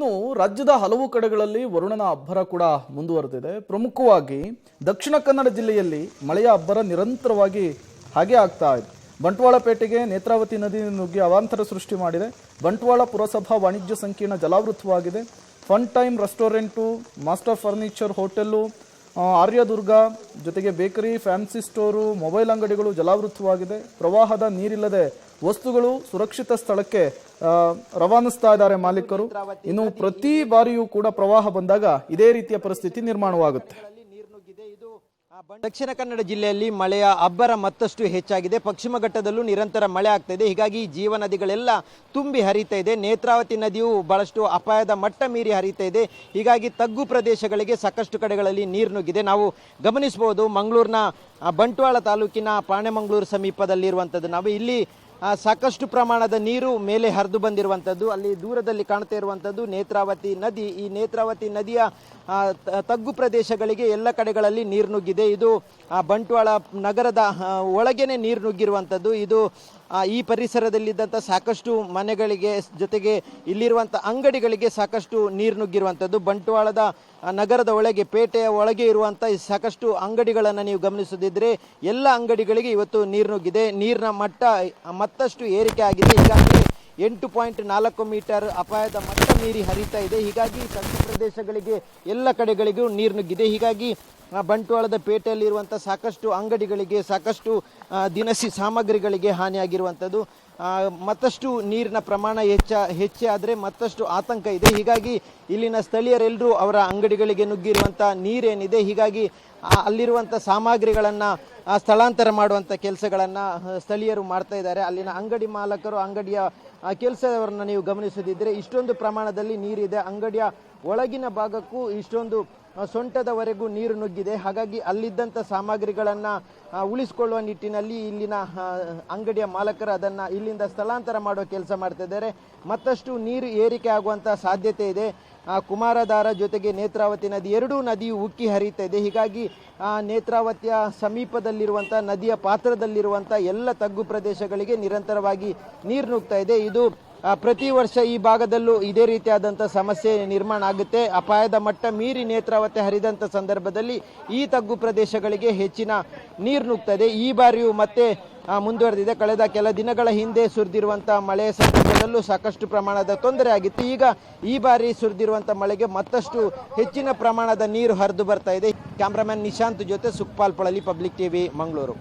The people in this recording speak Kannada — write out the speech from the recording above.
ಇನ್ನು ರಾಜ್ಯದ ಹಲವು ಕಡೆಗಳಲ್ಲಿ ವರುಣನ ಅಬ್ಬರ ಕೂಡ ಮುಂದುವರೆದಿದೆ. ಪ್ರಮುಖವಾಗಿ ದಕ್ಷಿಣ ಕನ್ನಡ ಜಿಲ್ಲೆಯಲ್ಲಿ ಮಳೆಯ ಅಬ್ಬರ ನಿರಂತರವಾಗಿ ಹಾಗೆ ಆಗ್ತಾ ಇದೆ. ಬಂಟ್ವಾಳಪೇಟೆಗೆ ನೇತ್ರಾವತಿ ನದಿ ನುಗ್ಗಿ ಅವಾಂತರ ಸೃಷ್ಟಿ ಮಾಡಿದೆ. ಬಂಟ್ವಾಳ ಪುರಸಭಾ ವಾಣಿಜ್ಯ ಸಂಕೀರ್ಣ ಜಲಾವೃತವಾಗಿದೆ. Fun time restaurant, master furniture hotel, Aryadurga ಜೊತೆಗೆ ಬೇಕರಿ, ಫ್ಯಾನ್ಸಿ ಸ್ಟೋರು, ಮೊಬೈಲ್ ಅಂಗಡಿಗಳು ಜಲಾವೃತವಾಗಿದೆ. ಪ್ರವಾಹದ ನೀರಿಲ್ಲದೆ ವಸ್ತುಗಳು ಸುರಕ್ಷಿತ ಸ್ಥಳಕ್ಕೆ ರವಾನಿಸ್ತಾ ಇದ್ದಾರೆ ಮಾಲೀಕರು. ಇನ್ನು ಪ್ರತಿ ಬಾರಿಯೂ ಕೂಡ ಪ್ರವಾಹ ಬಂದಾಗ ಇದೇ ರೀತಿಯ ಪರಿಸ್ಥಿತಿ ನಿರ್ಮಾಣವಾಗುತ್ತೆ. ದಕ್ಷಿಣ ಕನ್ನಡ ಜಿಲ್ಲೆಯಲ್ಲಿ ಮಳೆಯ ಅಬ್ಬರ ಮತ್ತಷ್ಟು ಹೆಚ್ಚಾಗಿದೆ. ಪಶ್ಚಿಮ ಘಟ್ಟದಲ್ಲೂ ನಿರಂತರ ಮಳೆ ಆಗ್ತಾ ಇದೆ. ಹೀಗಾಗಿ ಜೀವ ನದಿಗಳೆಲ್ಲ ತುಂಬಿ ಹರಿತಾ ಇದೆ. ನೇತ್ರಾವತಿ ನದಿಯು ಬಹಳಷ್ಟು ಅಪಾಯದ ಮಟ್ಟ ಮೀರಿ ಹರಿತಾ ಇದೆ. ಹೀಗಾಗಿ ತಗ್ಗು ಪ್ರದೇಶಗಳಿಗೆ ಸಾಕಷ್ಟು ಕಡೆಗಳಲ್ಲಿ ನೀರು ನುಗ್ಗಿದೆ. ನಾವು ಗಮನಿಸಬಹುದು, ಮಂಗಳೂರಿನ ಬಂಟ್ವಾಳ ತಾಲೂಕಿನ ಪಾಣೆಮಂಗಳೂರು ಸಮೀಪದಲ್ಲಿರುವಂಥದ್ದು. ನಾವು ಇಲ್ಲಿ ಸಾಕಷ್ಟು ಪ್ರಮಾಣದ ನೀರು ಮೇಲೆ ಹರಿದು ಬಂದಿರುವಂಥದ್ದು. ಅಲ್ಲಿ ದೂರದಲ್ಲಿ ಕಾಣ್ತಾ ಇರುವಂಥದ್ದು ನೇತ್ರಾವತಿ ನದಿ. ಈ ನೇತ್ರಾವತಿ ನದಿಯ ತಗ್ಗು ಪ್ರದೇಶಗಳಿಗೆ ಎಲ್ಲ ಕಡೆಗಳಲ್ಲಿ ನೀರು ನುಗ್ಗಿದೆ. ಇದು ಬಂಟ್ವಾಳ ನಗರದ ಒಳಗೇನೆ ನೀರು ನುಗ್ಗಿರುವಂಥದ್ದು. ಇದು ಈ ಪರಿಸರದಲ್ಲಿದ್ದಂಥ ಸಾಕಷ್ಟು ಮನೆಗಳಿಗೆ ಜೊತೆಗೆ ಇಲ್ಲಿರುವಂಥ ಅಂಗಡಿಗಳಿಗೆ ಸಾಕಷ್ಟು ನೀರು ನುಗ್ಗಿರುವಂಥದ್ದು. ಬಂಟ್ವಾಳದ ನಗರದ ಒಳಗೆ, ಪೇಟೆಯ ಒಳಗೆ ಇರುವಂಥ ಸಾಕಷ್ಟು ಅಂಗಡಿಗಳನ್ನು ನೀವು ಗಮನಿಸದಿದ್ದರೆ ಎಲ್ಲ ಅಂಗಡಿಗಳಿಗೆ ಇವತ್ತು ನೀರು ನುಗ್ಗಿದೆ. ನೀರಿನ ಮಟ್ಟ ಮತ್ತಷ್ಟು ಏರಿಕೆ ಆಗಿದೆ. ಹೀಗಾಗಿ 8.4 ಮೀಟರ್ ಅಪಾಯದ ಮಟ್ಟ ಮೀರಿ ಹರಿತಾ ಇದೆ. ಹೀಗಾಗಿ ತಗ್ಗು ಪ್ರದೇಶಗಳಿಗೆ ಎಲ್ಲ ಕಡೆಗಳಿಗೂ ನೀರು ನುಗ್ಗಿದೆ. ಹೀಗಾಗಿ ಬಂಟ್ವಾಳದ ಪೇಟೆಯಲ್ಲಿರುವಂಥ ಸಾಕಷ್ಟು ಅಂಗಡಿಗಳಿಗೆ, ಸಾಕಷ್ಟು ದಿನಸಿ ಸಾಮಗ್ರಿಗಳಿಗೆ ಹಾನಿಯಾಗಿರುವಂಥದ್ದು. ಮತ್ತಷ್ಟು ನೀರಿನ ಪ್ರಮಾಣ ಹೆಚ್ಚೆ ಆದರೆ ಮತ್ತಷ್ಟು ಆತಂಕ ಇದೆ. ಹೀಗಾಗಿ ಇಲ್ಲಿನ ಸ್ಥಳೀಯರೆಲ್ಲರೂ ಅವರ ಅಂಗಡಿಗಳಿಗೆ ನುಗ್ಗಿರುವಂಥ ನೀರೇನಿದೆ, ಹೀಗಾಗಿ ಅಲ್ಲಿರುವಂಥ ಸಾಮಗ್ರಿಗಳನ್ನು ಸ್ಥಳಾಂತರ ಮಾಡುವಂಥ ಕೆಲಸಗಳನ್ನು ಸ್ಥಳೀಯರು ಮಾಡ್ತಾ ಇದ್ದಾರೆ. ಅಲ್ಲಿನ ಅಂಗಡಿ ಮಾಲಕರು, ಅಂಗಡಿಯ ಕೆಲಸದವರನ್ನು ನೀವು ಗಮನಿಸದಿದ್ದರೆ ಇಷ್ಟೊಂದು ಪ್ರಮಾಣದಲ್ಲಿ ನೀರಿದೆ. ಅಂಗಡಿಯ ಒಳಗಿನ ಭಾಗಕ್ಕೂ ಇಷ್ಟೊಂದು ಸೊಂಟದವರೆಗೂ ನೀರು ನುಗ್ಗಿದೆ. ಹಾಗಾಗಿ ಅಲ್ಲಿದ್ದಂಥ ಸಾಮಗ್ರಿಗಳನ್ನು ಉಳಿಸಿಕೊಳ್ಳುವ ನಿಟ್ಟಿನಲ್ಲಿ ಇಲ್ಲಿನ ಅಂಗಡಿಯ ಮಾಲಕರು ಅದನ್ನು ಇಲ್ಲಿಂದ ಸ್ಥಳಾಂತರ ಮಾಡುವ ಕೆಲಸ ಮಾಡ್ತಾ ಇದ್ದಾರೆ. ಮತ್ತಷ್ಟು ನೀರು ಏರಿಕೆ ಆಗುವಂಥ ಸಾಧ್ಯತೆ ಇದೆ. ಕುಮಾರಧಾರ ಜೊತೆಗೆ ನೇತ್ರಾವತಿ ನದಿ, ಎರಡೂ ನದಿಯು ಉಕ್ಕಿ ಹರಿತಾ ಇದೆ. ಹೀಗಾಗಿ ನೇತ್ರಾವತಿಯ ಸಮೀಪದಲ್ಲಿರುವಂಥ ನದಿಯ ಪಾತ್ರದಲ್ಲಿರುವಂಥ ಎಲ್ಲ ತಗ್ಗು ಪ್ರದೇಶಗಳಿಗೆ ನಿರಂತರವಾಗಿ ನೀರು ನುಗ್ತಾ ಇದೆ. ಇದು ಪ್ರತಿ ವರ್ಷ ಈ ಭಾಗದಲ್ಲೂ ಇದೇ ರೀತಿಯಾದಂಥ ಸಮಸ್ಯೆ ನಿರ್ಮಾಣ ಆಗುತ್ತೆ. ಅಪಾಯದ ಮಟ್ಟ ಮೀರಿ ನೇತ್ರಾವತಿ ಹರಿದಂಥ ಸಂದರ್ಭದಲ್ಲಿ ಈ ತಗ್ಗು ಪ್ರದೇಶಗಳಿಗೆ ಹೆಚ್ಚಿನ ನೀರು ನುಗ್ತದೆ. ಈ ಬಾರಿಯೂ ಮತ್ತೆ ಮುಂದುವರೆದಿದೆ. ಕಳೆದ ಕೆಲ ದಿನಗಳ ಹಿಂದೆ ಸುರಿದಿರುವಂಥ ಮಳೆಯ ಸಂದರ್ಭದಲ್ಲೂ ಸಾಕಷ್ಟು ಪ್ರಮಾಣದ ತೊಂದರೆ ಆಗಿತ್ತು. ಈಗ ಈ ಬಾರಿ ಸುರಿದಿರುವಂಥ ಮಳೆಗೆ ಮತ್ತಷ್ಟು ಹೆಚ್ಚಿನ ಪ್ರಮಾಣದ ನೀರು ಹರಿದು ಬರ್ತಾ ಇದೆ. ಕ್ಯಾಮ್ರಾಮನ್ ನಿಶಾಂತ್ ಜೊತೆ ಸುಖಪಾಲ್ ಪಳಲಿ, ಪಬ್ಲಿಕ್ ಟಿವಿ, ಮಂಗಳೂರು.